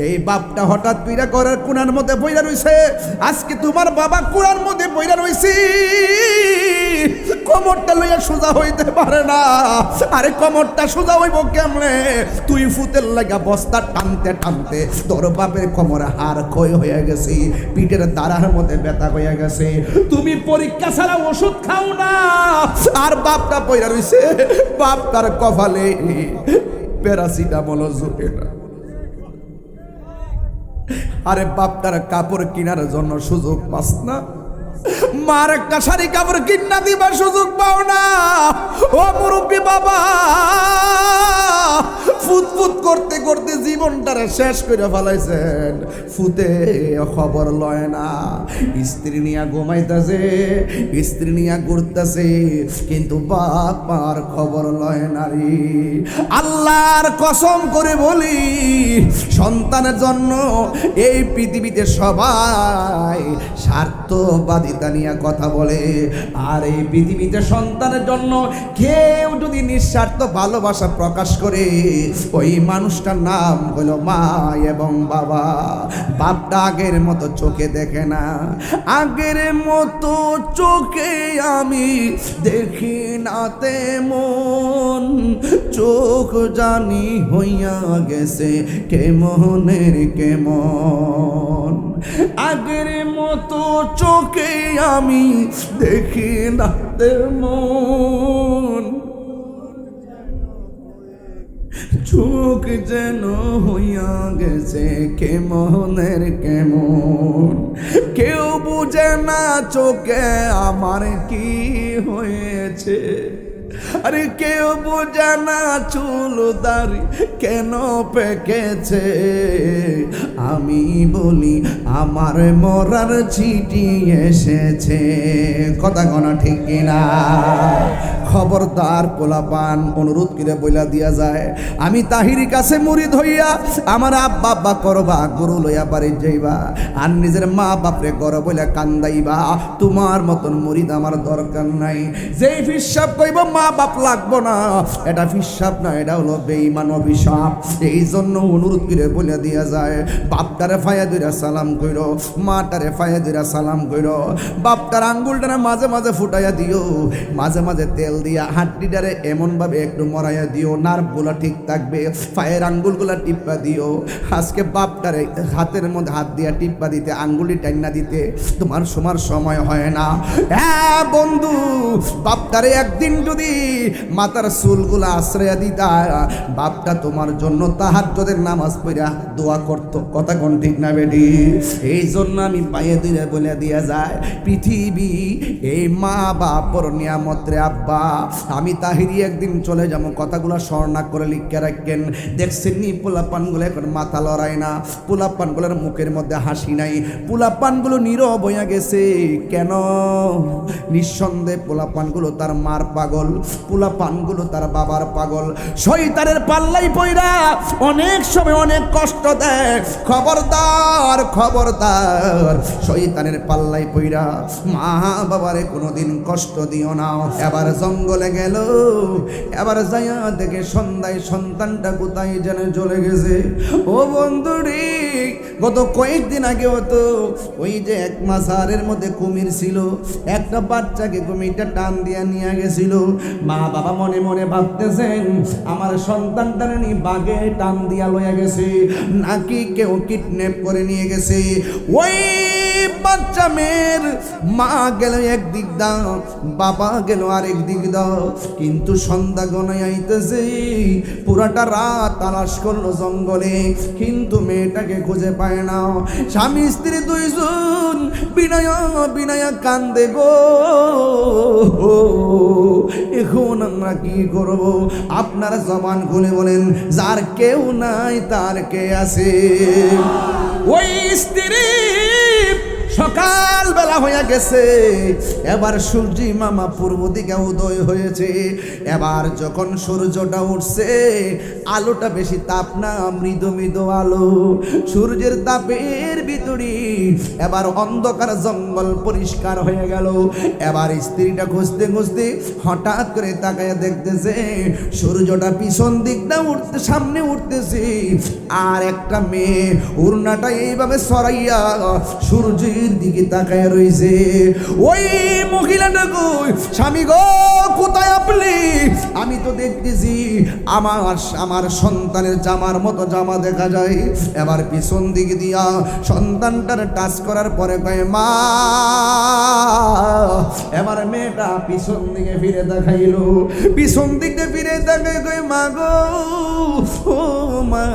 এই বাপটা হঠাৎ পীড়া করার কোণার মধ্যে বইরা রইছে। আজকে তোমার বাবা কোণার মধ্যে বইরা রইছে, কোমরটা লইয়া সোজা হইতে পারে না। আরে কোমরটা সোজা হইব কেমনে? তুই ফুতের লাগা বস্তা টানতে টানতে তোর বাপের কোমরে হাড় ক্ষয় হয়ে গেছে, পিঠের দাঁড়ার মধ্যে ব্যথা হয়ে গেছে। তুমি পরীক্ষা ছাড়া ওষুধ খাও না, আর বাপটা বইরা রইছে। বাপটার কপালে প্যারাসিটামল জুটে না। আরে বাপটার কাপড় কেনার জন্য সুযোগ পাস না, মার একটা শাড়ি কাপড় কিনা দিবার সুযোগ পাও না। ও মুরব্বী বাবা, ফুটফুট করতে করতে জীবনটারে শেষ করে ফেলাইছেন। ফুতে খবর লয় না, স্ত্রী নিয়ে ঘুমাইতেছে, স্ত্রী নিয়ে ঘুরতেছে, কিন্তু বাপার খবর লয় না রে। আল্লাহর কসম করে বলি, সন্তানের জন্য এই পৃথিবীতে সবাই স্বার্থবাদিতা নিয়ে কথা বলে, আর এই পৃথিবীতে সন্তানের জন্য কেউ যদি নিঃস্বার্থ ভালোবাসা প্রকাশ করে, ওই মানুষটার নাম হলো মা এবং বাবা। বাপটা আগের মতো চোখে দেখে না, আগের মতো চোখে আমি দেখি না তেমন। চোখ জানি হইয়া গেছে কেমনের কেমন, আগের মতো চোখে আমি দেখি না তেমন। চোখ যেন হইয়া গেছে কেমনের কেমন। কেউ বুঝে না চোখে আমার কি হয়েছে, আরে কেউ বোঝে না চুল দাড়ি কেন পেকেছে। আমি বলি আমার মরার চিঠি এসেছে। কথা কোন ঠিক কিনা? খবরদার পোলাপান অনুরোধ করে বইলা দিয়া যায়, আমি তাহিরি কাছে মুরিদ হইয়া আমার আব্বা আব্বা করবা, গরু লইয়া বাড়ি যাইবা, আর নিজের মা বাপরে গর বইলা কান্দাইবা। তোমার মতন মুরিদ আমার দরকার নাই। যেই ফিসাব কইব মা বাপ লাগবো না, এটা ফিসাব না, এটা হলো বেঈমান অভিশাপ। এই জন্য অনুরোধ করে বলে দিয়া যায়, বাপটারে ফায়া দুইরা সালাম কইরো, মাটারে ফায়া দুইরা সালাম কইরো। বাপটার আঙ্গুলটারে মাঝে মাঝে ফুটাইয়া দিও, মাঝে মাঝে তেল দিয়া হাড্ডিটারে এমন ভাবে একটু মরাইয়া দিও, নার্ভগুলা ঠিক থাকবে। পায়ের আঙ্গুলগুলা টিপ্পা দিও। আজকে বাপটারে হাতের মধ্যে হাত দিয়া টিপ্পা দিতে, আঙ্গুলি টাইনা দিতে তোমার সময় হয় না। হ্যাঁ বন্ধু, বাপটারে একদিন যদি মাথার চুলগুলা আশ্রয়া দিতা, বাপটা তোমার জন্য তাহাজ্জুদের নামাজ পড়া দোয়া করতো। কথা কোন ঠিক না বেটি? এই জন্য আমি পায়ে দিয়ে বলে দিয়া যায়, পৃথিবী এই মা বাপর নিয়ামত রে আব্বা। আমি তাহিরি একদিন চলে যাবো, কথাগুলো স্মরণ করে লিখে রাখেন। দেখছেন নি পোলাপানগুলো এখন মাথা লড়াই না, পোলাপানগুলোর মুখের মধ্যে হাসি নাই, পোলাপানগুলো নীরব হইয়া গেছে। কেন? নিঃসন্দেহে পোলাপানগুলো তার মার পাগল, পোলাপানগুলো তার বাবার পাগল। শয়তানের পাল্লাই পইরা অনেক সময় অনেক কষ্ট দেয়। খবরদার খবরদার, শয়তানের পাল্লাই পইরা মা বাবারে কোনোদিন কষ্ট দিও না। এবার জঙ্গলে গেল, এবার যাইয়া দেখে সন্ধ্যায় সন্তানটা কোথায় যেন চলে গেছে। ও বন্ধুরি, গত কয়েকদিন আগে হতো ওই যে এক মাসারের মধ্যে কুমির ছিল, একটা বাচ্চাকে কুমিরটা টান দিয়া নিয়ে গেছিল। মা বাবা মনে মনে ভাবতেছেন, আমার সন্তানটারে নিয়ে বাঘে টান দিয়া লইয়া গেছে, নাকি কেউ কিডন্যাপ করে নিয়ে গেছে। ওই বাচ্চা মেয়ের মা গেল একদিক দাও, বাবা গেল আরেক দিক দাও, কিন্তু সন্ধ্যা গনাই আইতেছে। পুরাটা রাত তালাশ করলো জঙ্গলে, কিন্তু মেয়েটাকে খুঁজে পায় না। স্বামী স্ত্রী দুইজন বিনয়া বিনয়া কান্দে গো। এখন আমরা কি করব? আপনার জবান খুলে বলেন, যার কেউ নাই তার কে আছে? ওই স্ত্রী সকাল বেলা হয়ে গেছে, এবার সূর্যি মামা পূর্ব দিকে উদয় হয়েছে। এবার যখন সূর্যটা উঠছে, আলোটা বেশি তাপ না, মৃদু মৃদু আলো। সূর্যের তাপের ভিতরে এবার অন্ধকার জঙ্গল পরিষ্কার হয়ে গেল। এবার স্ত্রীটা খুঁজতে খুঁজতে হঠাৎ করে তাকায় দেখতেছে সূর্যটা পিছন দিকটা উঠতে সামনে উঠতেছে, আর একটা মেয়ে উড়নাটা এইভাবে সরাইয়া সূর্যের দিকে তাকায় রইছে। ওই মহিলাটা কই, স্বামী গো কোথায় আপনি? আমি তো দেখতেছি আমার সন্তানের জামার মতো জামা দেখা যায়। এবার পিছন দিকে দিয়া সন্তানটার টাচ করার পরে কয় মা। এবার মেয়েটা পিছন দিকে ফিরে দেখাইল, পিছন দিকে ফিরে দেখাই কয় মা গো, ও মা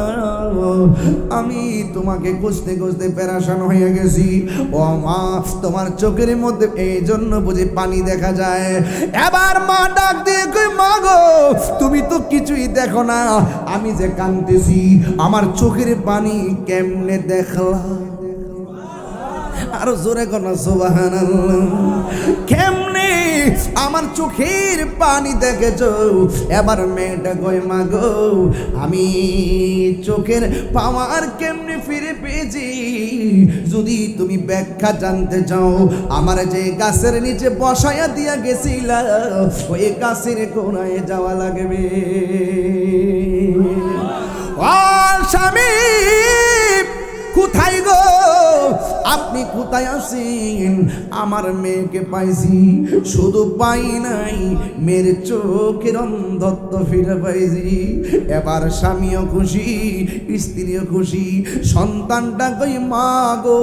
আমি তোমাকে খুঁজতে খুঁজতে পেরেশান হয়ে গেছি। ও মা তোমার চোখের মধ্যে এই জন্য বুঝি পানি দেখা যায়। এবার মা ডাক দিয়ে কই মা গো তুমি তো কিছুই দেখো না, আমি যে কাঁদতেছি আমার চোখের পানি কেমনে দেখলা? আরো জোরে কোনা সুবহানাল্লাহ। কেমনে আমার চোখের পানি দেখেছো? এবার মেয়েটা কই মা গো আমি চোখের পাওয়ার কেমনে ফিরে পেয়েছি যদি তুমি ব্যাখ্যা জানতে চাও, আমার যে গাছের নিচে বসায়া দিয়া গেছিলা ওই গাছের কোনায় যাওয়া লাগবে। ও স্বামী কোথায় গো, আপনি কোথায় আছেন? আমার মেয়েকে পাইছি, শুধু পাই নাই মেয়ের চোখের অন্ধত্ব ফিরে পাইছি। এবার স্বামীও খুশি, স্ত্রীও খুশি, সন্তানটা কই মা গো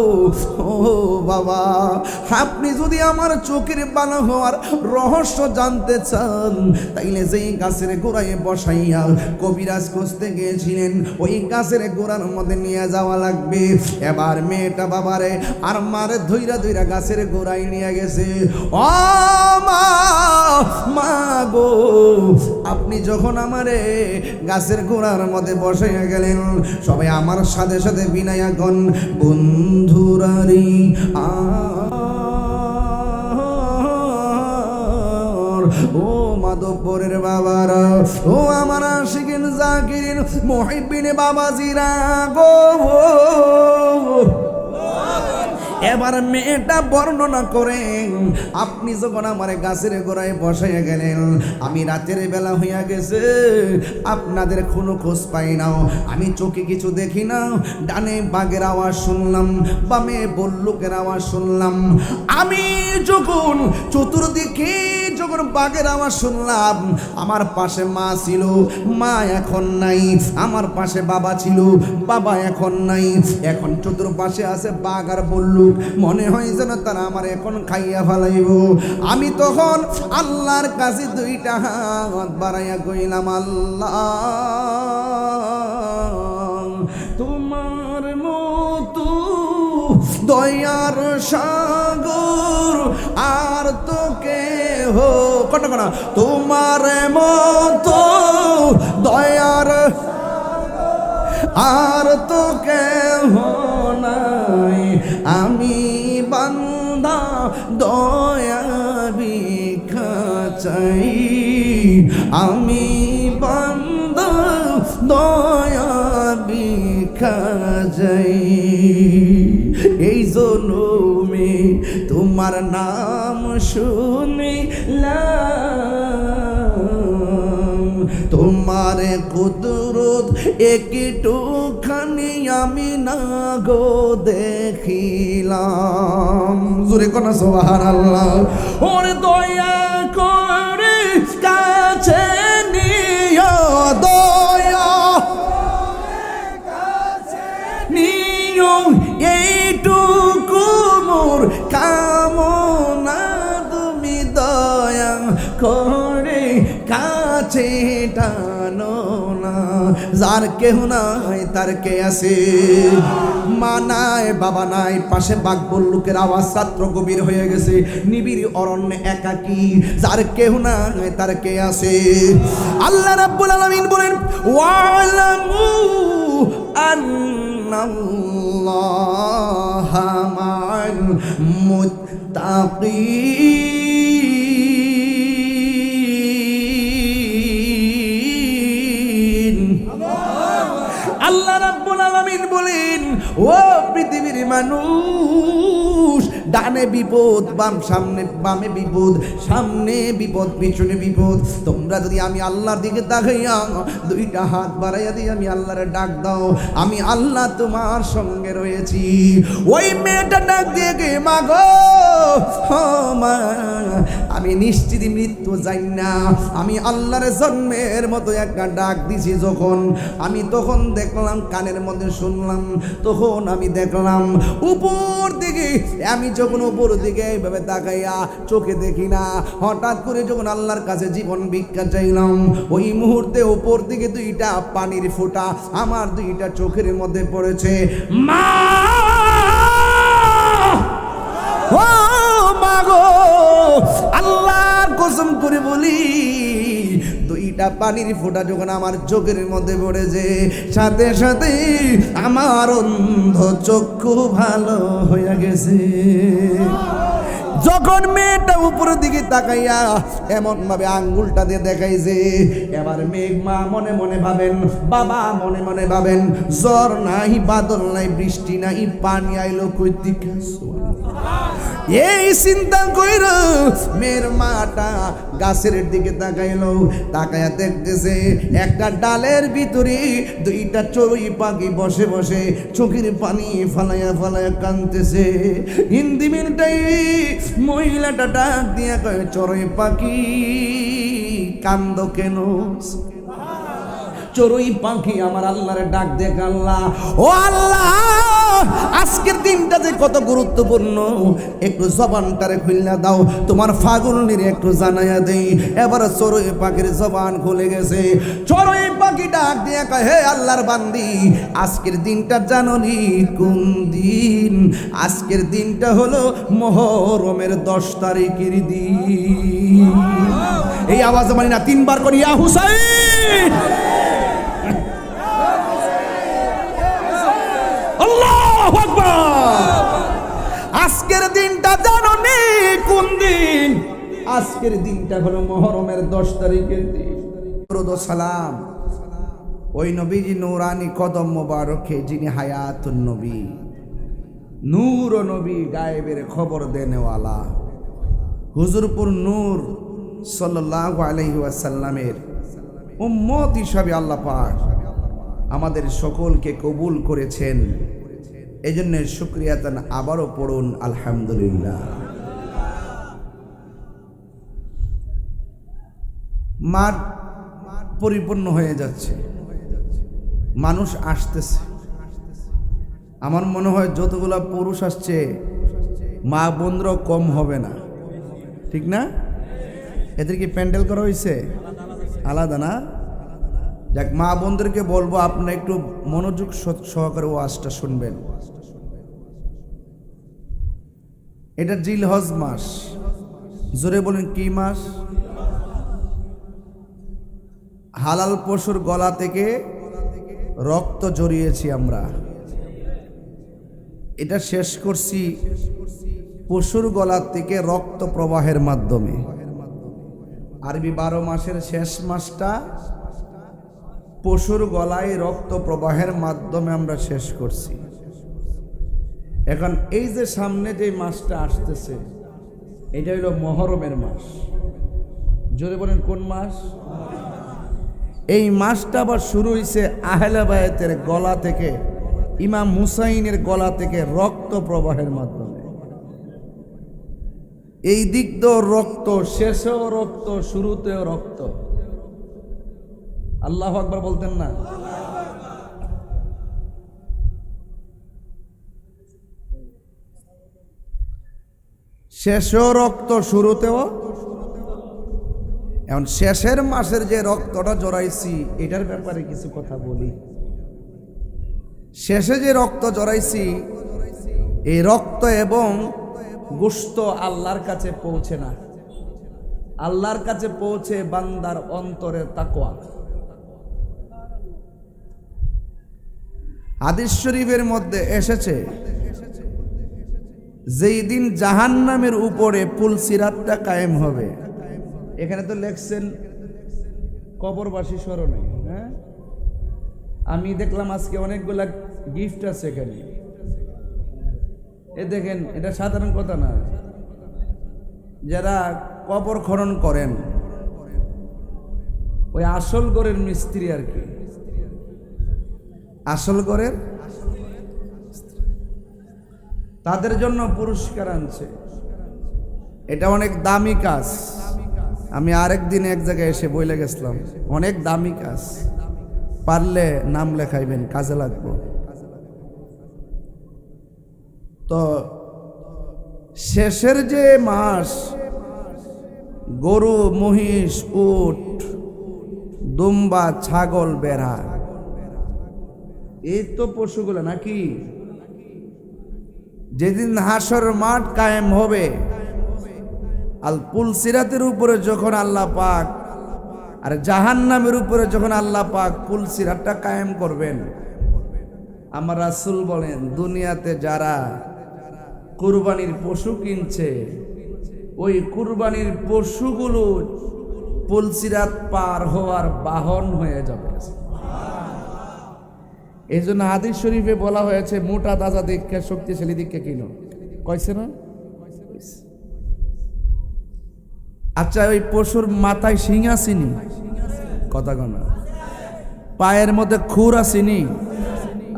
ও বাবা আপনি যদি আমার চোখের ভালো হওয়ার রহস্য জানতে চান তাইলে যেই গাছের গোড়ায় বসাইয়া কবিরাজ খুঁজতে গিয়েছিলেন ওই গাছের গোড়ার মধ্যে নিয়ে যাওয়া লাগবে। এবার মেয়েটা বাবারে আর মারে ধইরা ধইরা গাছের গোড়ায় নিয়ে গেছে। ও মা গো আপনি যখন আমারে গাছের গোড়ার মধ্যে বসাইয়া গেলেন সবাই আমার সাথে সাথে বিনায়াগণ বন্ধুরারি ও মাধবপুরের বাবারা, ও আমার আশিকিন জাকিরিন মুহিব্বিন বাবাজিরা গো। এবার মেয়েটা বর্ণনা করেন আপনি যখন আমার গাছের গোড়ায় বসাইয়া গেলেন আমি রাতের বেলা হইয়া গেছে আপনাদের কোনো খোঁজ পাই না, আমি চোখে কিছু দেখি না, ডানে বাঘের আওয়াজ শুনলাম, বামে বল্লুকের আওয়াজ শুনলাম। আমি যখন চতুর্দিকে যখন বাঘের আওয়াজ শুনলাম আমার পাশে মা ছিল, মা এখন নাই, আমার পাশে বাবা ছিল, বাবা এখন নাই, এখন চতুর্পাশে আছে বাঘ আর বল্লুক, মনে হয় যেন তারা আমার এখন খাইয়া ফেলাইব। আমি তখন আল্লাহর কাছে দুইটা হাত বাড়াইয়া কইলাম আল্লাহ তোমার মতো দয়ার সাগর আর তো কেহ কটা কটা তোমার মতো দয়ার আর তো কেহ নাই, আমি বান্দা দয়া ভিক্ষা চাই, আমি বান্দা দয়া ভিক্ষা চাই। এই জন্মে তোমার নাম শুনিলাম, তোমার কুদরত একটুখানি আমি না গো দেখিলাম। জোরে কোন সুবহানাল্লাহ। ওরে দয়া করে কাছে নিও, দয়া নিও এইটুকু মোর কামনা, তুমি দয়া করে কাছে টানো না। যার কেহ নাই তার কে আছে, মা নাই বাবা নাই, পাশে বাঘ বল্লুকের আওয়াজ রাত্র গভীর হয়ে গেছে, নিবিড় অরণ্যে একাকী, যার কেহ নাই তার কে আছে। আল্লাহ রাব্বুল আলামিন বলেন ওয়ালামু আন্নাল্লাহা মা'আল মুত্তাকিন। আল্লাহ রাব্বুল আলামিন বলেন ও পৃথিবীর মানুষ, ডানে বিপদ, বামে বিপদ, সামনে বিপদ, পিছনে বিপদ। তোমরা যদি আমি আল্লাহর দিকে তাকাইয়া দুইটা হাত বাড়াইয়া দিয়ে আমি আল্লাহরে ডাক দাও, আমি আল্লাহ তোমার সঙ্গে রয়েছি। ওই মেয়েটা ডাক দিয়ে গে, মা গো, মা, আমি নিশ্চিত মৃত্যু যাই না, আমি আল্লাহর জন্মের মতো একটা ডাক দিছি যখন, আমি তখন দেখলাম, কানের মধ্যে শুনলাম, তখন আমি দেখলাম উপর দিকে। আমি যখন উপর দিকে এইভাবে তাকাইয়া চোখে দেখি না, হঠাৎ করে যখন আল্লাহর কাছে জীবন ভিক্ষা চাইলাম, ওই মুহূর্তে উপর দিকে দুইটা পানির ফোঁটা আমার দুইটা চোখের মধ্যে পড়েছে। মা, ও মা গো, আল্লাহর কসম করে বলি, দুইটা পানির ফোঁটা যখন আমার চোখের মধ্যে পড়েছে, সাথে সাথে আমার অন্ধ চক্ষু ভালো হয়ে গেছে। যখন মেয়েটা উপরের দিকে তাকাইয়া এমন ভাবে আঙ্গুলটা দিয়ে দেখাইছে, এবার মেঘ মা মনে মনে ভাবেন, বাবা মনে মনে ভাবেন, জ্বর নাই, বাদল নাই, বৃষ্টি নাই, পানি আইলো কই থেকে? এই চিন্তা কইর মেয়ের মাটা গাছের দিকে তাকাইলো, তাকায়া দেখতেছে একটা ডালের ভিতরে দুইটা চড়ুই পাখি বসে বসে চোখের পানি ফালাইয়া ফালাইয়া কাঁদতেছে। হিন্দি মিনিটাই মহিলাটা ডাক দিয়া কয়, চড়ুই পাখি কান্দ কেন? চড়ুই পাখি আমার আল্লাহর ডাক দেখ, আল্লাহ, ও আল্লাহ, আজকের দিনটা যে কত গুরুত্বপূর্ণ, একটু জবানটারে খুলনা দাও, তোমার ফাগুনের একটু জানাইয়া দেই। এবার চড়ুই পাখির জবান খুলে গেছে। চড়ুই পাখি ডাক দিয়ে কয়, হে আল্লাহর বান্দি, আজকের দিনটা জানোনি কোন দিন? আজকের দিনটা হলো মুহররমের 10 তারিখের দিন। এই আওয়াজ মানি না, 3 বার করি, ইয়া হুসাইন, আল্লাহু আকবার। আজকের দিনটা জানোনি কোন দিন? আজকের দিনটা হলো মুহররমের 10 তারিখের দিন। দরুদ ও সালাম ওই নবীজি নূরানি কদম মোবারকে, যিনি হায়াতুন নবী, নূর ও নবী, গায়েবের খবর দেনেওয়ালা, হুজুরপুর নূর সাল্লাল্লাহু আলাইহি ওয়াসাল্লামের উম্মত হিসাবে আল্লাহ পাক আমাদের সকলকে কবুল করেছেন। এই জন্য শুকরিয়া তান আবারও পড়ুন আলহামদুলিল্লাহ। মাঠ পরিপূর্ণ হয়ে যাচ্ছে, মানুষ আসতেছে। আমার মনে হয় যতগুলা পুরুষ আসছে, মা বোনরাও কম হবে না, ঠিক না? এদের কি প্যান্ডেল করা হয়েছে আলাদা না? যাক, মা বোনদেরকে বলবো আপনারা একটু মনোযোগ সহকারে ওয়াজটা শুনবেন। এটা জিলহজ মাস, জোরে বলেন কি মাস? হালাল পশুর গলা থেকে রক্ত জড়িয়েছি আমরা, এটা শেষ করছি পশুর গলা থেকে রক্ত প্রবাহের মাধ্যমে। আরবি 12 মাসের শেষ মাসটা পশুর গলায় রক্ত প্রবাহের মাধ্যমে আমরা শেষ করছি। এখন এই যে সামনে যে মাসটা আসতেছে, এটা হলো মুহররমের মাস। জোরে বলেন কোন মাস? এই মাসটা আবার শুরু হয়েছে আহলে বায়তের গলা থেকে, ইমাম হুসাইনের গলা থেকে রক্ত প্রবাহের মাধ্যমে। এই দিক দিয়েও রক্ত, শেষেও রক্ত, শুরুতেও রক্ত। আল্লাহু আকবার বলতেন না? শেষেও রক্ত, শুরুতেও। এখন শেষের মাসের যে রক্তটা জড়াইছি, এটার ব্যাপারে কিছু কথা বলি। শেষে যে রক্ত জড়াইছি, এই রক্ত এবং গোশত আল্লাহর কাছে পৌঁছে না। আল্লাহর কাছে পৌঁছে বান্দার অন্তরের তাকওয়া। হাদিস শরীফের মধ্যে এসেছে, যেই দিন জাহান্নামের উপরে পুলসিরাতটা কায়েম হবে। এখানে তো লেখছেন কবরবাসী স্মরণে। হ্যাঁ, আমি দেখলাম আজকে অনেকগুলা গিফট আছে এখানে। এ দেখেন, এটা সাধারণ কথা না। যারা কবর খনন করেন, ওই আসল ঘরের মিস্ত্রি আর কি, আসল ঘরের তাদের জন্য পুরস্কার আনছে। এটা অনেক দামি কাজ। আমি আরেকদিন এক জায়গায় এসে বইলে গেছিলাম, অনেক দামি কাজ, পারলে নাম লেখাইবেন, কাজে লাগবে। তো শেষের যে মাস, গরু, মহিষ, উট, দুম্বা, ছাগল, বেড়া, এই তো পশুগুলো নাকি। যেদিন হাসর মাঠ কায়েম হবে, আল পুলসিরাতের উপরে যখন আল্লাহ পাক আর জাহান্নামের উপরে যখন আল্লাহ পাক পুলসিরাতটা কায়েম করবেন, আমার রাসূল বলেন, দুনিয়াতে যারা কুরবানির পশু কিনছে, ওই কুরবানির পশুগুলো পুলসিরাত পার হওয়ার বাহন হয়ে যাবে। এই জন্য হাদিস শরীফে বলা হয়েছে, মোটা তাজা দীক্ষা, শক্তিশালী দীক্ষা কিনো, কইছে না? আচ্ছা, ওই পশুর মাথায় শিং আসেনি? কথা কনা। পায়ের মধ্যে খুর আসেনি?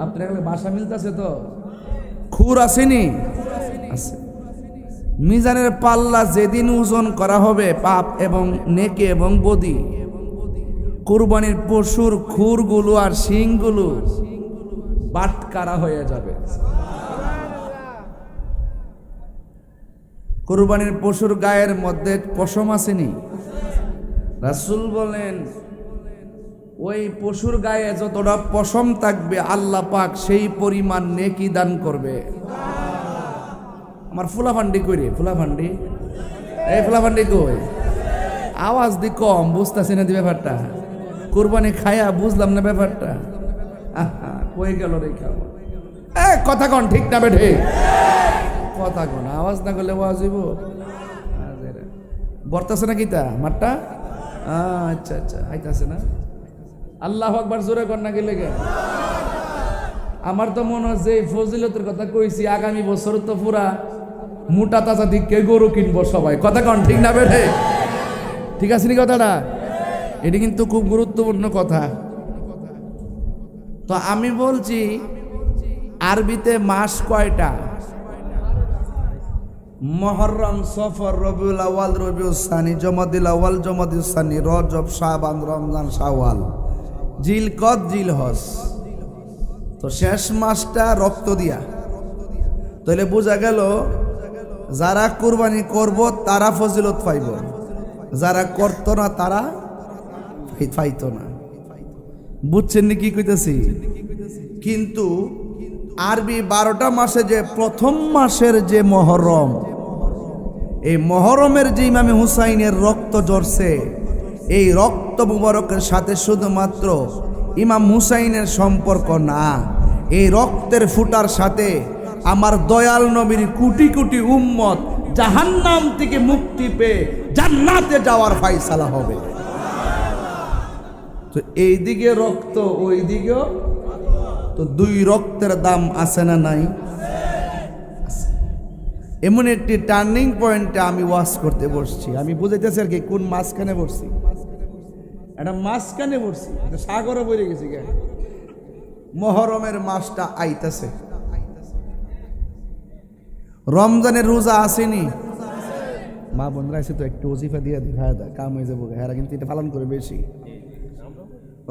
আপনার ভাষা মিলতেছে তো? খুর আসেনি? আছে। মিজানের পাল্লা যেদিন ওজন করা হবে, পাপ এবং নেকি এবং বদি, কুরবানির পশুর খুরগুলো আর শিংগুলো বাটকারা হয়ে যাবে। কুরবানির পশুর গায়ের মধ্যে পশম আসেনি? রাসূল বলেন, ওই পশুর গায়ে যতটা পশম থাকবে, আল্লাহ পাক সেই পরিমাণ নেকি দান করবে। আমার ফুলাফান্ডি কই রে? ফুলাফান্ডি, এই ফুলাফান্ডি কই? আওয়াজ দি কম, বুঝতেছি না দি ব্যাপারটা। কুরবানি খায়া বুঝলাম না ব্যাপারটা। কই গেল রে খাবো? কথা কন, ঠিক না বেঠে? কথা কন, আওয়াজ না করলে আওয়াজ হইব। বর্তাছে না কিতা মাঠটা? আচ্ছা আচ্ছা, আইতাছে না? আল্লাহু আকবার জোরে কর না গেলে গে। আমার তো মনে হয় যে ফজিলতের কথা কইছি, আগামী বছর তো পুরা মোটা তাজা দিকে গরু কিনবো সবাই। কথা কন, ঠিক না বেঠে? ঠিক আছে নি কথাটা? এটি কিন্তু খুব গুরুত্বপূর্ণ কথা। তো আমি বলছি, আরবিতে মাস কয়টা? মুহররম, সফর, রবিউল আউয়াল, রবিউল সানি, জমাদিল আউয়াল, জমাদিল সানি, রজব, শাবান, রমজান, শাওয়াল, জিলকদ, জিলহজ। তো শেষ মাসটা রক্ত দিয়া। তাহলে বোঝা গেল, যারা কুরবানি করব তারা ফজিলত পাইব, যারা করতো না তারা পাইতো না। বুঝছেন নি কি কইতেছি? কিন্তু আরবি 12টা মাসে যে প্রথম মাসের যে মহরম, এই মহরমের যে ইমামে হুসাইনের রক্ত ঝরছে, এই রক্ত মুবারকের সাথে শুধুমাত্র ইমাম হুসাইনের সম্পর্ক না, এই রক্তের ফুটার সাথে আমার দয়াল নবীর কোটি কোটি উম্মত জাহান্নাম থেকে মুক্তি পেয়ে জান্নাতে যাওয়ার ফায়সালা হবে। তো এই দিকে রক্ত, ওই দিকেও তো দুই রক্তের দাম আছে না নাই? এমন একটি টার্নিং পয়েন্টে আমি ওয়াজ করতে বসছি। আমি বুঝাইতেছি আর কি, কোন মাঝখানে বসছি? এটা মাঝখানে বসছি, এটা সাগরে বইরে গেছি। মহরমের মাসটা আইতাছে। রমজানের রোজা আসেনি? মা বোনরা এসে তো একটু ওজিফা দিয়ে দেখা দেয়, কাম হয়ে যাবো। হ্যাঁ, কিন্তু এটা পালন করে বেশি।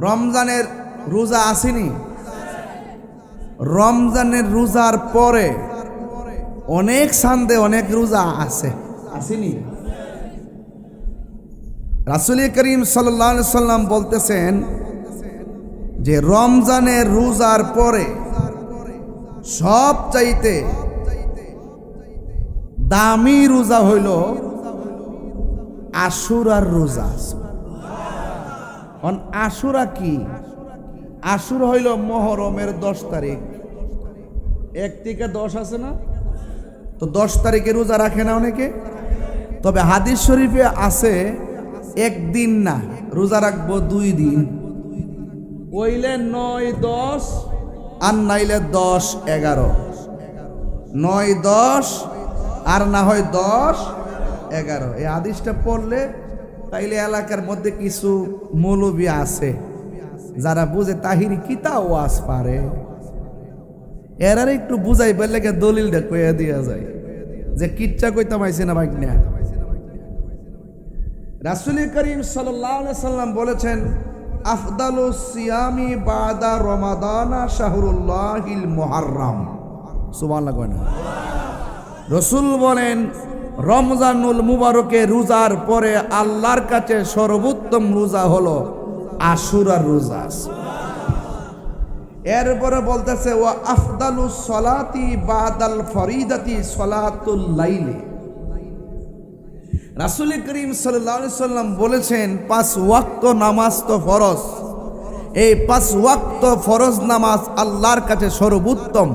রমজানের রোজা আসেনি? রমজানের রোজার পরে অনেক সান্দে অনেক রোজা আছে, আসেনি? রাসূল করিম সাল্লাল্লাহু আলাইহি সাল্লাম বলতেছেন যে রমজানের রোজার পরে সব চাইতে দামি রোজা হইল আশুরার রোজা। আশুরা কি? আশুরা হইল মুহররমের 10 তারিখ। 1 থেকে 10 আছে না? তো 10 তারিখে রোজা রাখে না অনেকে। তবে হাদিস শরীফে আছে একদিন না, রোজা রাখবো 2 দিন। ওইলে 9, 10 আর নাইলে 10, 11, 9, 10 আর না হয় 10, 11। এই হাদিসটা পড়লে তাইলে এলাকার মধ্যে কিছু মৌলবী আছে যারা বুঝে তাহিরি কিতা ওয়াজ পারে, এরা একটু বুঝাই বললে দলিলটা কইয়া দিয়া যায় যে কিচ্ছা কইতাম আইছে না ভাই না। রাসূল করিম সাল্লাল্লাহু আলাইহি সাল্লাম বলেছেন, আফদালুস সিয়ামি বাদা রমাদানা শাহরুল্লাহিল মুহাররম। সুবহানাল্লাহ কয় না? রাসূল বলেন, রমজানুল মুবারকে রোজার পরে আল্লাহর কাছে সর্বোত্তম রোজা হলো আশুরার রোজা। এরপরে বলতেছে, ওয়া আফদালুস সলাতি বাদাল ফরিদাতি সলাতুল লাইলি। রাসূল করিম সাল্লাল্লাহু আলাইহি সাল্লাম বলেছেন, 5 ওয়াক্ত নামাজ তো ফরজ, এই 5 ওয়াক্ত ফরজ নামাজ আল্লাহর কাছে সর্বোত্তম।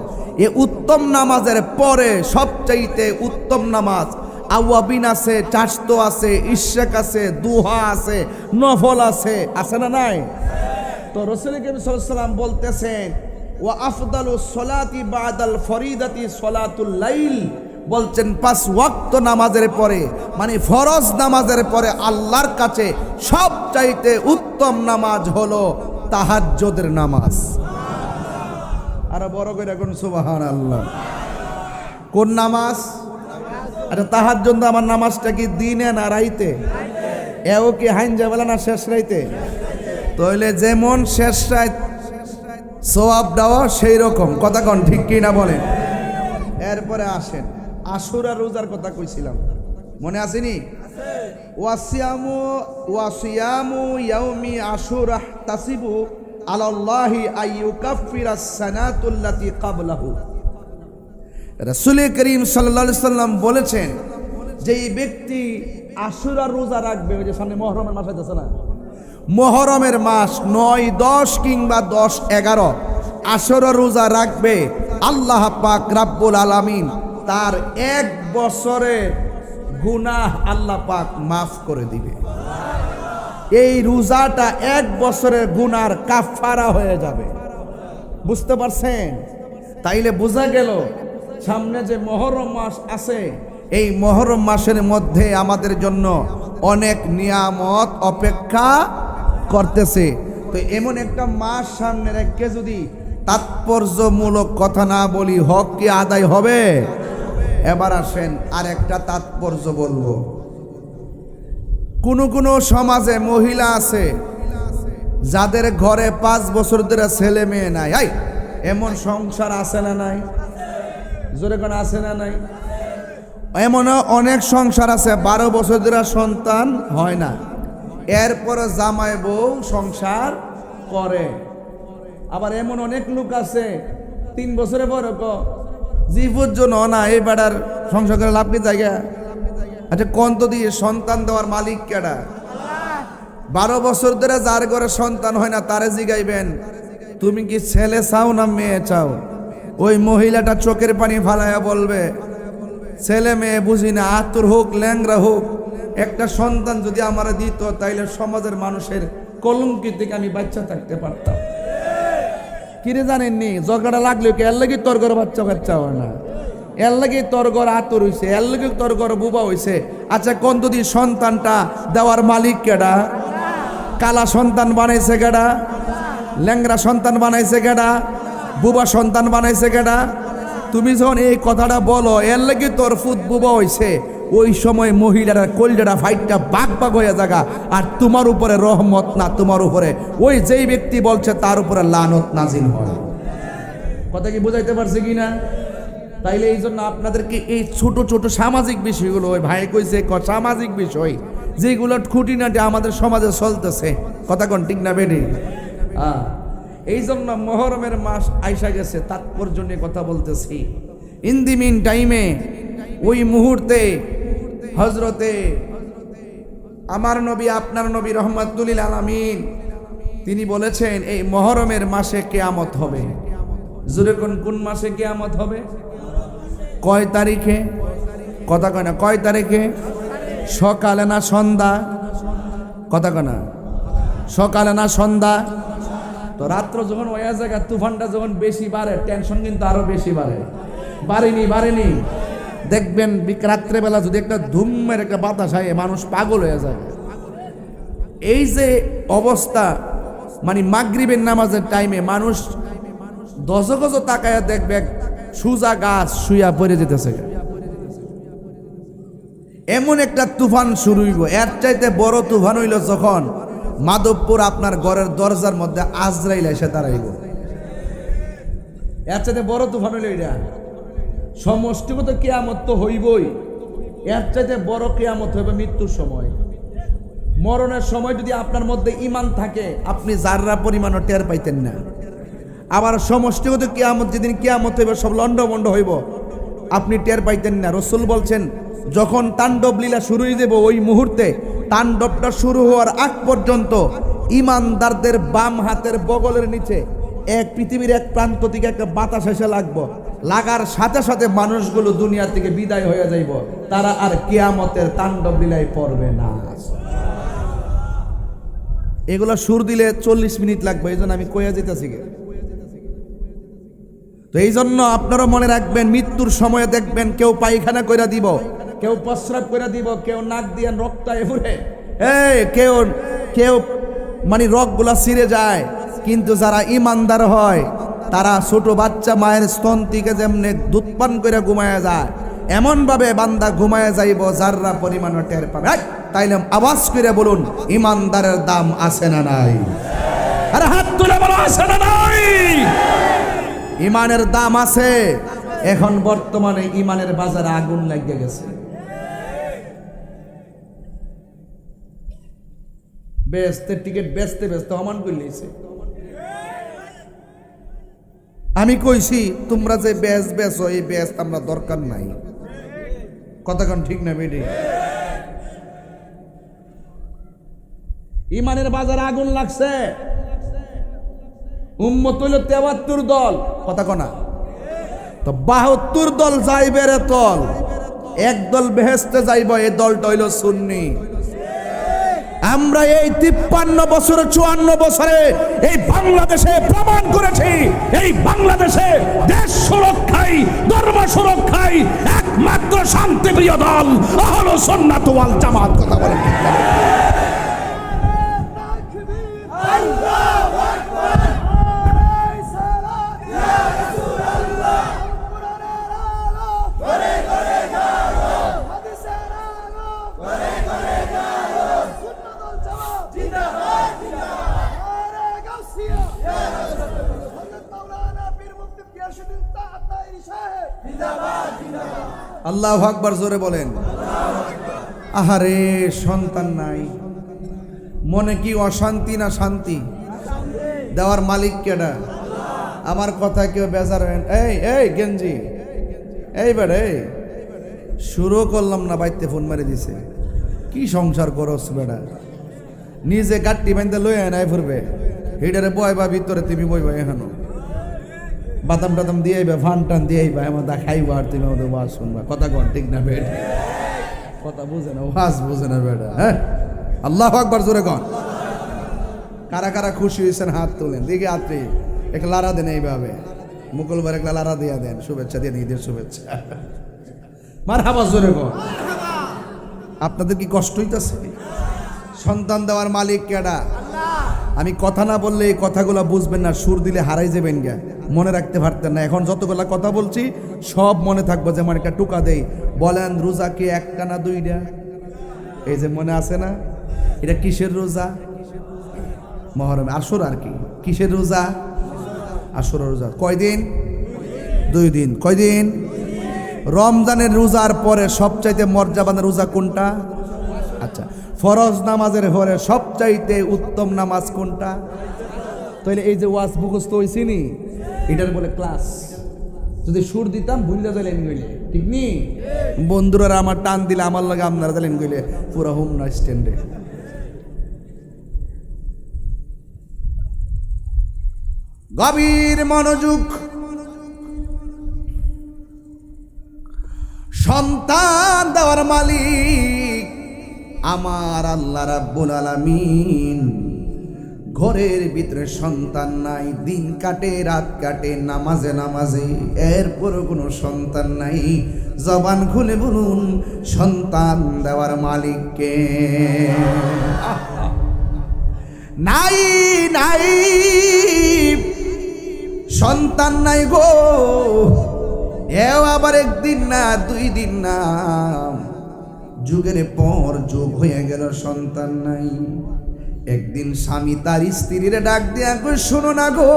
এই উত্তম নামাজের পরে সবচাইতে উত্তম নামাজ আওয়াবিন আছে, চাশতো আছে, ইশরাক আছে, দুহা আছে, নফল আছে, আছে না নাই? তো রাসূল করিম সাল্লাল্লাহু আলাইহি সাল্লাম বলতেছেন, ওয়া আফদালুস সলাতি বাদাল ফরিদাতি সলাতুল লাইল, বলছেন 5 ওয়াক্ত নামাজের পরে মানে ফরজ নামাজের পরে আল্লাহর কাছে সবচাইতে উত্তম নামাজ হলো তাহাজ্জুদের নামাজ। আর বড় করে কোন সুবহানাল্লাহ। কোন নামাজ? আচ্ছা, তাহাজ্জুদ আমার নামাজটা কি দিনে না রাইতে? এও কি হাইঞ্জা বেলা না শেষ রাইতে? তাহলে যেমন শেষ রাত সওয়াব দেওয়া সেই রকম, কথা কোন ঠিক কি না বলেন? এরপরে আসেন আশুরা রোজার কথা কইছিলাম, মনে আসেনি? ওয়াসিয়ামু ইয়াউমি আশুরা তাসিবু আলাল্লাহি আইয়ুকাফিরাস সানাতুল্লাতি ক্বাবলাহু। রাসূল করিম সাল্লাল্লাহু আলাইহি সাল্লাম বলেছেন, যেই ব্যক্তি আশুরা রোজা রাখবে, ওই যে সামনে মুহররমের মাস আছে না, মুহররমের মাস 9, 10 কিংবা 10, 11 আশুরা রোজা রাখবে, আল্লাহ পাক রাব্বুল আলামিন তার 1 বছরের গুনাহ আল্লাহ পাক মাফ করে দিবে। এই রোজাটা 1 বছরের গুনার কাফারা হয়ে যাবে। বুঝতে পারছেন? তাইলে বোঝা গেল সামনে যে মুহররম মাস আছে, এই মুহররম মাসের মধ্যে আমাদের জন্য অনেক নিয়ামত অপেক্ষা করতেছে। তো এমন একটা মাস সামনে রেখে যদি তাৎপর্যমূলক কথা না বলি, হক কি আদায় হবে? এবার আসেন আর একটা তাৎপর্য বলবো। কোন সমাজে মহিলা আছে যাদের ঘরে 5 বছর ধরে ছেলে মেয়ে নাই। এমন সংসার আছে না নাই? জোরে কোন আছে না নাই? এমন অনেক সংসার আছে 12 বছর ধরে সন্তান হয় না, এরপরে জামাই বউ সংসার করে। আবার এমন অনেক লোক আছে 3 বছরে বড় জীবর জন্য না, এই বেড়ার সংসার করে লাভ কি জায়গা? আচ্ছা, কোন তো দিয়ে সন্তান দেওয়ার মালিক কেডা? 12 বছর ধরে যার ঘরে সন্তান হয় না তারে জিগাইবেন, তুমি কি ছেলে চাও না মেয়ে চাও? ওই মহিলাটা চোখের পানি ফালাইয়া বলবে, ছেলে মেয়ে বুঝি না, আতুর হোক ল্যাংরা হোক, একটা সন্তান যদি আমার দিত তাইলে সমাজের মানুষের কলঙ্কি থেকে আমি বাচ্চা থাকতে পারতাম। কিরে জানেননি, ঝগড়া লাগলেও কি এর লাগি তোর ঘরে বাচ্চা কাচ্চা হয় না, এর লাগি তোর ঘর আতুর হইছে, এর লাগি তোর ঘর বুবা হইছে। আচ্ছা, কোন যদি সন্তানটা দেওয়ার মালিক কেডা? কালা সন্তান বানাইছে কেডা? ল্যাংরা সন্তান বানাইছে কেডা? বুবা সন্তান বানাইছে কেডা? তুমি যখন এই কথাটা বলো, এর লাগি তোর ফুট বুবা হইছে, ওই সময় মহিলারা কলজাটা ফাইটটা বাগ বাগ হয়ে জায়গা, আর তোমার উপরে রহমত না, তোমার উপরে ওই যেই ব্যক্তি বলছে তার উপরে লানত নাজিল হয়। কথা কি বুঝাইতে পারছে কিনা? তাইলে এই জন্য আপনাদেরকে এই ছোট ছোট সামাজিক বিষয়গুলো, ওই ভাই কইছে সামাজিক বিষয় যেগুলো খুঁটিনাটি আমাদের সমাজে চলতেছে, কথা কোন ঠিক না বেডি? এই জন্য মুহররমের মাস আইসা গেছে, তাৎপর্য নিয়ে কথা বলতেছি। ইন দি মিন টাইমে ওই মুহূর্তে হজরতে আমার নবী, আপনার নবী রহমাতুল লিল আলামিন, তিনি বলেছেন এই মুহররমের মাসে কিয়ামত হবে। জোরে কোন মাসে কিয়ামত হবে? কয় তারিখে? কথা কয় না, কয় তারিখে? সকালে না সন্ধ্যা? কথা কয় না, সকালে না সন্ধ্যা? তো রাত্র যখন ওই জায়গা তুফানটা যখন বেশি বাড়ে টেনশন কিন্তু আরো বেশি বাড়ে। বাড়েনি দেখবেন রাত্রেবেলা যদি একটা ধুমের একটা বাতাস হয় মানুষ পাগল হয়ে যায়। এই যে অবস্থা, মানে মাগরিবের নামাজের টাইমে মানুষ দশগজ তাকায়া দেখবে সুজা গাছ শুয়া পড়ে যেতেছে। এমন একটা তুফান শুরু হইব। এর চাইতে বড় তুফান হইল যখন মাধবপুর আপনার ঘরের দরজার মধ্যে আজরাইল এসে দাঁড়াইব। এর চাইতে বড় তুফান হইল এটা। সমষ্টিগত কিয়ামত তো হইবই, এর চাইতে বড় কিয়ামত হইবে মৃত্যুর সময়। মরণের সময় যদি আপনার মধ্যে ঈমান থাকে আপনি যাররা পরিমাণও টের পাইতেন না। আবার সমষ্টিগত কিয়ামত যেদিন কিয়ামত হইব সব লন্ডভন্ড হইব আপনি টের পাইতেন না। রাসূল বলছেন যখন তাণ্ডব লীলা শুরু হয়ে যাব ওই মুহূর্তে তাণ্ডবটা শুরু হওয়ার আগ পর্যন্ত ঈমানদারদের বাম হাতের বগলের নিচে পৃথিবীর এক প্রান্ত থেকে একটা বাতাস এসে লাগবো। লাগার সাথে সাথে মানুষগুলো দুনিয়া থেকে বিদায় হয়ে যাইব, তারা আর কিয়ামতের তাণ্ডব লীলায় পড়বে না। এগুলো সুর দিলে 40 মিনিট লাগবে, এই জন্য আমি কইয়া যেতেছি। তো এই জন্য আপনারা মনে রাখবেন মৃত্যুর সময়ে দেখবেন কেউ পায়খানা কইরা দিব, কেউ প্রস্রাব কইরা দিব, কেউ নাক দিয়ে রক্ত এফুরে, কেউ মানে রগগুলা ছিঁড়ে যায়। কিন্তু যারা ইমানদার হয় তারা ছোট বাচ্চা মায়ের স্তন থেকে যেমনি দুধ পান করে ঘুমায়া যায় এমন ভাবে বান্দা ঘুমায়া যাইব যাররা পরিমাণ টের পাবে। তাইলে আওয়াজ করে বলুন ইমানদারের দাম আছে না নাই? আরে হাত তুলে বলো আছে না নাই? ইমানের দাম আছে। এখন বর্তমানে ইমানের বাজারে আগুন লাগিয়ে গেছে। বেচতে টিকিট বেচতে অমান করলেছে। আমি কইছি তোমরা যে বেচো এই বেচ আমরা দরকার নাই। কতক্ষণ ঠিক না বেডি? ইমানের বাজারে আগুন লাগছে। উম্মত হইল 73 দল, কথা কনা তো 72 দল যাইবে রে তল। এক দল বেহেশতে যাইব, এই দলটা হইল সুন্নি। আমরা এই 53 বছরে 54 বছরে এই বাংলাদেশে প্রমাণ করেছি, এই বাংলাদেশে দেশ সুরক্ষায় ধর্ম সুরক্ষায় একমাত্র শান্তিপ্রিয় দল আহলুস সুন্নাত ওয়াল জামাত। কথা বলেন ঠিক না? আল্লাহু আকবার, জোরে বলেন। আহারে সন্তান নাই, মনে কি অশান্তি না শান্তি? দেওয়ার মালিক কেডা? আমার কথা কেউ বেজার হয়? এই গেঞ্জি, এই বেড়ে শুরু করলাম না, বাইতে ফোন মারি দিছে। কি সংসার করস বেড়া? নিজে গাট্টি বাঁধতে লইয়া নাই ফুরবে, হিডারে বয়বা ভিতরে তুমি বইবা, এখানো বাদাম টাদাম দিয়ে আইবা, ফান টান দিয়ে আইবা, আমাদের খাইবা আর তুমি আমাদের ওয়াজ শুনবা। কথা কন ঠিক না বেড? কথা বুঝে না, ওয়াজ বুঝে না বেটা। হ্যাঁ, আল্লাহু আকবার, জোরে কন। কারা কারা খুশি হয়েছেন হাত তোলেন দেখি। আত্রে এক লারা দেন এইভাবে, মুকুলবার এক লারা দিয়া দেন, শুভেচ্ছা দিয়ে ঈদের শুভেচ্ছা। মারহাবা, জোরে কন। আপনাদের কি কষ্ট হইতাছে? সন্তান দেওয়ার মালিক কেডা? আমি কথা না বললে এই কথাগুলো বুঝবেন না, সুর দিলে হারাই যাবেন গা, মনে রাখতে পারতেন না। এখন যতগুলা কথা বলছি সব মনে থাকবো। যেমন একটা টুকা দেই, বলেন রোজা কি একটা না দুইটা? এই যে মনে আছে না, এটা কিসের রোজা? মহরম, আসর আর কি। কিসের রোজা? আসর রোজা। কয়দিন? 2 দিন। কয়দিন? রমজানের রোজার পরে সবচাইতে মর্যাদাবান রোজা কোনটা? আচ্ছা, ফরজ নামাজের পরে সবচাইতে উত্তম নামাজ কোনটা? তাহলে এই যে ওয়াজ মুখস্থ হইছে নি, এটার বলে ক্লাস। যদি সুর দিতাম ভুললে যাইলেন গইলে, ঠিক নি? বন্ধুরা আমার টান দিলে আমার লাগে আপনারা যাইলেন গইলে পুরো হোম না স্ট্যান্ডে। গভীর মনোযোগ। সন্তান দেওয়ার মালিক আমার আল্লাহ রাব্বুল আলামিন ঘরের ভিতরে সন্তান নাই, দিন কাটে রাত কাটে নামাজে নামাজে, এরপর কোনো সন্তান নাই। জবান খুলে বলুন সন্তান দেওয়ার মালিককে। নাই নাই সন্তান নাই গো। এও আবার একদিন না, 2 দিন না, যুগের পর যুগ হয়ে গেল সন্তান নাই। একদিন স্বামী তার স্ত্রীর ডাক দিয়া কই, শোনো না গো,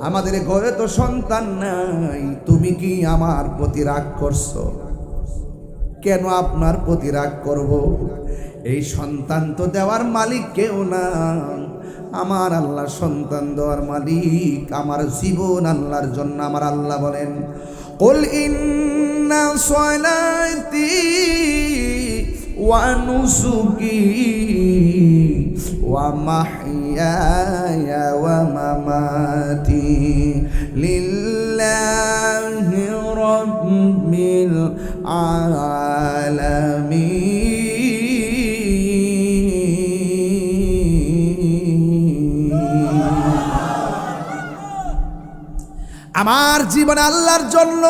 আমাদের ঘরে তো সন্তান নাই, তুমি কি আমার প্রতি রাগ করছো? কেন আপনার প্রতি রাগ করব? এই সন্তান তো দেওয়ার মালিক কেউ না, আমার আল্লাহ সন্তান দেওয়ার মালিক। আমার জীবন আল্লাহর জন্য। আমার আল্লাহ বলেন, কুল ইন্না সলাতি ওয়া নুসুকি ওয়া মাহইয়ায়া ওয়া মামাতি লিল্লাহি রাব্বিল আলামিন। আমার জীবন আল্লাহর জন্য,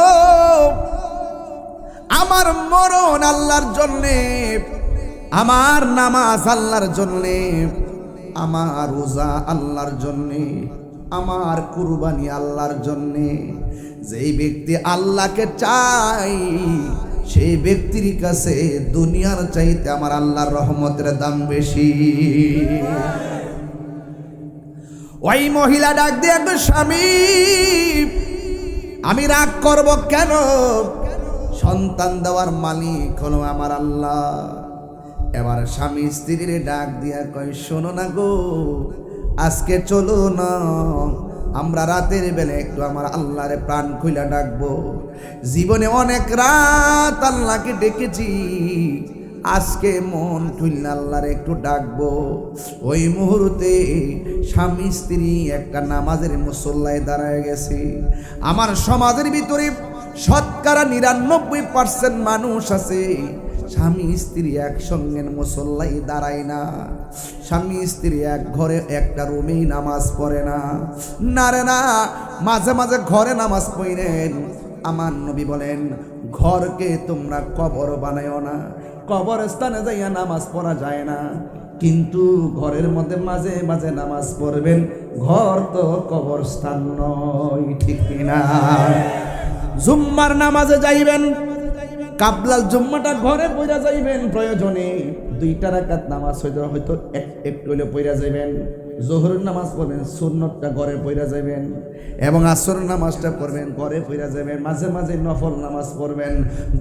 আমার মরণ আল্লাহর জন্যে, আমার নামাজ আল্লাহর জন্যে, আমার রোজা আল্লাহর জন্যে, আমার কুরবানি আল্লাহর জন্যে। যেই ব্যক্তি আল্লাহকে চাই সেই ব্যক্তির কাছে দুনিয়ার চাইতে আমার আল্লাহর রহমতের দাম বেশি। ওই মহিলা ডাক দিয়ে, স্বামী আমি রাগ করব কেন? সন্তান দেওয়ার মালিক হলো আমার আল্লাহ। এবার স্বামী স্ত্রীর ডাক দিয়া কয়, শোনো না গো, আজকে চলো না, আমরা রাতের বেলা একটু আমার আল্লাহরে প্রাণ খুইলা ডাকবো। জীবনে অনেক রাত আল্লাহকে ডেকেছি, আজকে মন খুলনা আল্লাহরে একটু ডাকবো। ওই মুহূর্তে স্বামী স্ত্রী একটা নামাজের মুসল্লায় দাঁড়ায় গেছে। আমার সমাজের ভিতরে শতকরা 99% মানুষ আছে স্বামী স্ত্রী একসঙ্গে মুসল্লায় দাঁড়ায় না, স্বামী স্ত্রী এক ঘরে একটা রুমেই নামাজ পড়ে না। না রে না, মাঝে মাঝে ঘরে নামাজ পড়েন। আমার নবী বলেন, ঘরকে তোমরা কবর বানায়ও না। কবরস্থানে যাইয়া নামাজ পড়া যায় না, কিন্তু ঘরের মধ্যে মাঝে মাঝে নামাজ পড়বেন। ঘর তো কবরস্থান নয়, ঠিক কিনা? জুম্মার নামাজে যাইবেন, কাবলাল জুম্মাটা ঘরে পড়া যাইবেন। প্রয়োজনে 2 রাকাত নামাজ হয়তো একটু হলে পড়া যাইবেন। জোহরের নামাজ পড়বেন, সুন্নতটা ঘরে পড়া যাবেন, এবং আসর নামাজটা পড়বেন ঘরে পড়া যাবেন। মাঝে মাঝে নফল নামাজ পড়বেন।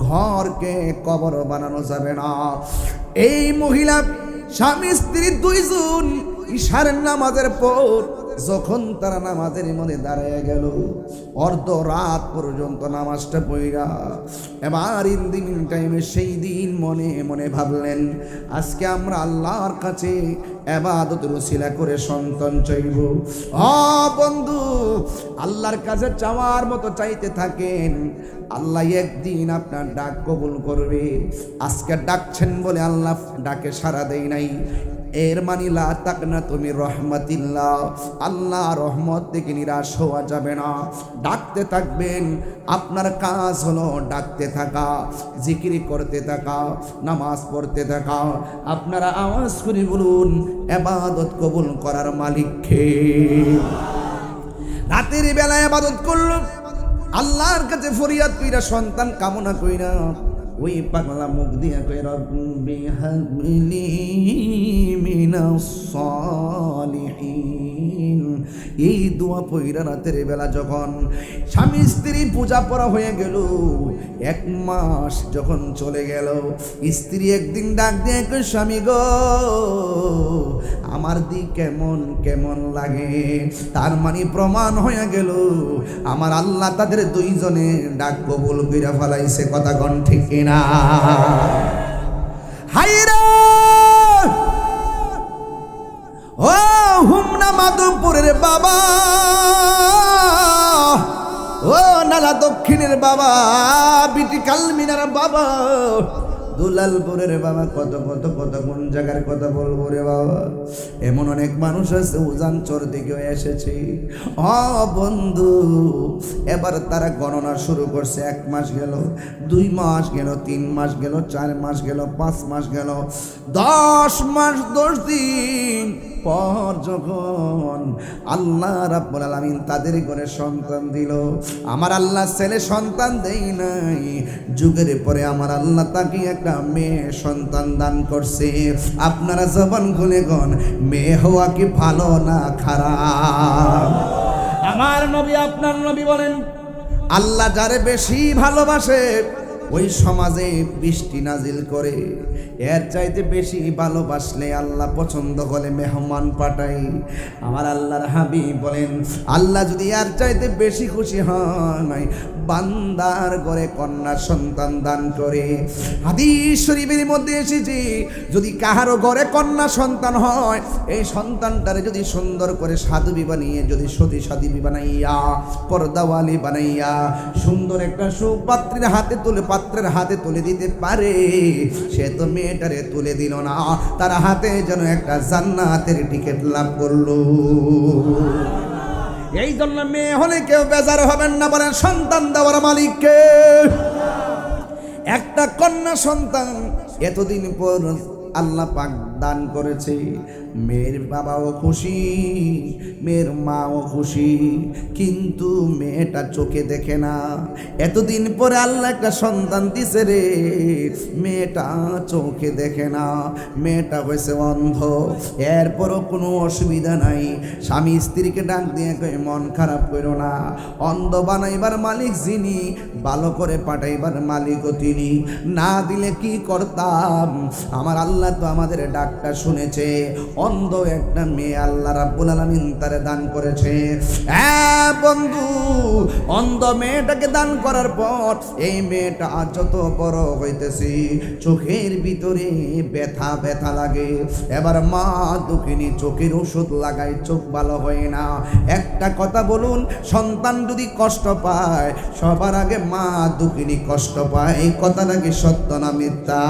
ঘরকে কবর বানানো যাবে না। এই মহিলা স্বামী স্ত্রী 2 জন ইশারের নামাজের পর যখন তারা নামাজের মধ্যে দাঁড়িয়ে গেল, অর্ধ রাত পর্যন্ত নামাজটা পড়া, এবার ইন টাইমে সেই দিন মনে মনে ভাবলেন, আজকে আমরা আল্লাহর কাছে ইবাদতের ওসিলা করে সন্তান চাইব। বন্ধু, আল্লাহর কাছে চাওয়ার মতো চাইতে থাকেন, আল্লাহ একদিন আপনার ডাক কবুল করবে। আজকে ডাকছেন বলে আল্লাহ ডাকে সাড়া দেয় নাই, এর মানিলা তাক না তুমি রহমতিল্লাহ, আল্লাহ রহমত থেকে নিরাশ হওয়া যাবে না। ডাকতে থাকবেন। আপনার কাজ হলো ডাকতে থাকা, জিকির করতে থাকা, নামাজ পড়তে থাকা। আপনারা আওয়াজ করে বলুন, ইবাদত কবুল করার মালিক কে? রাতের বেলা ইবাদত করল, আল্লাহর কাছে ফরিয়াদ কইরা, সন্তান কামনা কইরা, ওই পাগলা মুখ দিয়া কই, রব্বি হাবলি মিনাস সালিহিন। এই দোয়া পইরা রাতের বেলা যখন স্বামী স্ত্রী পূজা পড়া হয়ে গেল, 1 মাস যখন চলে গেল, স্ত্রী একদিন ডাক দিয়ে কই, স্বামী গো, আমার দিক কেমন কেমন লাগে। তার মানে প্রমাণ হয়ে গেল আমার আল্লাহ তাদের 2 জনের ডাক কবুল কইরা ফেলাইছে। কথা কোন ঠিক কিনা? হায়রে ও হুমনা মাধবপুরের বাবা, ও নালা দক্ষিণের বাবা, বিটি কালমিনার বাবা, দুলালপুরের বাবা কত কত কত কোন জায়গার কথা বলবো রে বাবা। এমন অনেক মানুষ আছে উজানচর দিকেও এসেছে। বন্ধু, এবার তারা গণনা শুরু করছে। 1 মাস গেল, 2 মাস গেল, 3 মাস গেল, 4 মাস গেল, 5 মাস গেল, 10 মাস 10 দিন পর যখন আল্লাহ রাব্বুল আলামিন তাদের ঘরে সন্তান দিল, আমার আল্লাহ ছেলে সন্তান দেই নাই, যুগের পরে আমার আল্লাহ তাকে একটা মেয়ে সন্তান দান করছে। আপনারা জবান খুলে গন, মেয়ে হওয়া কি ভালো না খারাপ? আমার নবী আপনার নবী বলেন, আল্লাহ যারে বেশি ভালোবাসে ওই সমাজে বৃষ্টি নাজিল করে। এর চাইতে বেশি ভালোবাসলে আল্লাহ পছন্দ করে মেহমান পাঠাই। আমার আল্লাহর হাবিব বলেন, আল্লাহ যদি এর চাইতে বেশি খুশি হয় বান্দার ঘরে কন্যা সন্তান দান করে। হাদিস শরীফের মধ্যে এসেছে, যদি কাহারো ঘরে কন্যা সন্তান হয়, এই সন্তানটারে যদি সুন্দর করে সাধবী বানিয়ে, যদি সতী সাধবী বানাইয়া, পর্দাওয়ালি বানাইয়া, সুন্দর একটা সুপাত্রের হাতে তুলে, পাত্রের হাতে তুলে দিতে পারে, সে তো মেয়েটারে তুলে দিল না, তার হাতে যেন একটা জান্নাতের টিকিট লাভ করলো। এই জন্য মেয়ে হলে কেউ বেজার হবেন না, বলেন সন্তান দেওয়ার মালিককে। একটা কন্যা সন্তান এতদিন পর আল্লাহ পাক দান করেছে। মেয়ের বাবাও খুশি, মেয়ের মাও খুশি, কিন্তু মেয়েটা চোখে দেখে না। এতদিন পরে আল্লাহ একটা সন্তান দিছে রে, মেয়েটা চোখে দেখে না, মেয়েটা হয়েছে অন্ধ। এরপরও কোনো অসুবিধা নাই, স্বামী স্ত্রীকে ডাক দিয়ে কই মন খারাপ করো না, অন্ধ বানাইবার মালিক যিনি, ভালো করে পাঠাইবার মালিকও তিনি। না দিলে কি করতাম? আমার আল্লাহ তো আমাদের ডাকটা শুনেছে। অন্ধ একটা মেয়ে আল্লাহ রাব্বুল আলামিন তারে দান করেছে। হ্যাঁ বন্ধু, অন্ধ মেয়েটাকে দান করার পর এই মেয়েটা যত বড় হইতেছে, চোখের ভিতরে ব্যথা ব্যথা লাগে। এবার মা দুঃখিনী চোখের ওষুধ লাগায়, চোখ ভালো হয় না। একটা কথা বলুন, সন্তান যদি কষ্ট পায়, সবার আগে মা দুঃখিনী কষ্ট পায়। এই কথাটা কি সত্য না মিথ্যা?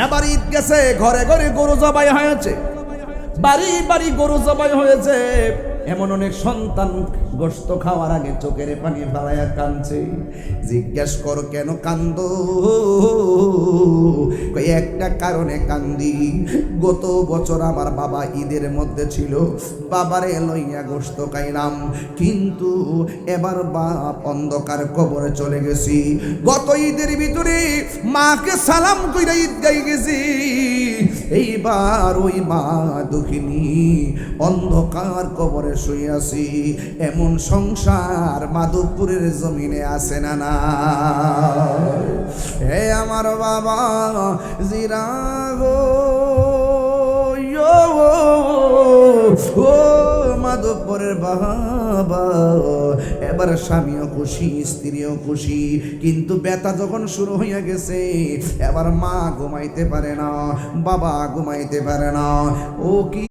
এবার ঈদ গেছে, ঘরে ঘরে গরু জবাই হয়েছে, বাড়ি বাড়ি গরু জবাই হয়েছে। এমন অনেক সন্তান গোশত খাওয়ার আগে চোখের পানি ফেলাইয়া কাঁদছে। জিজ্ঞেস করো কেন কান্দো? একটা কারণে কান্দি, গত বছর আমার বাবা ঈদের মধ্যে ছিল, বাবারে লইয়া গোশত খাইলাম, কিন্তু এবার বাপ অন্ধকার কবরে চলে গেছি। গত ঈদের ভিতরে মাকে সালাম কইরা ঈদ গাই গেছি, এইবার ওই মা দুঃখিনী অন্ধকার কবরে শুইয়াছি। এমন সংসার মাধবপুরের জমিনে আছে না না? হে আমার বাবা জিরা গো, ও মাধবপুরের বাবা, এবার স্বামীও খুশি, স্ত্রীও খুশি, কিন্তু ব্যথা যখন শুরু হইয়া গেছে, এবার মা ঘুমাইতে পারে না, বাবা ঘুমাইতে পারে না। ও কি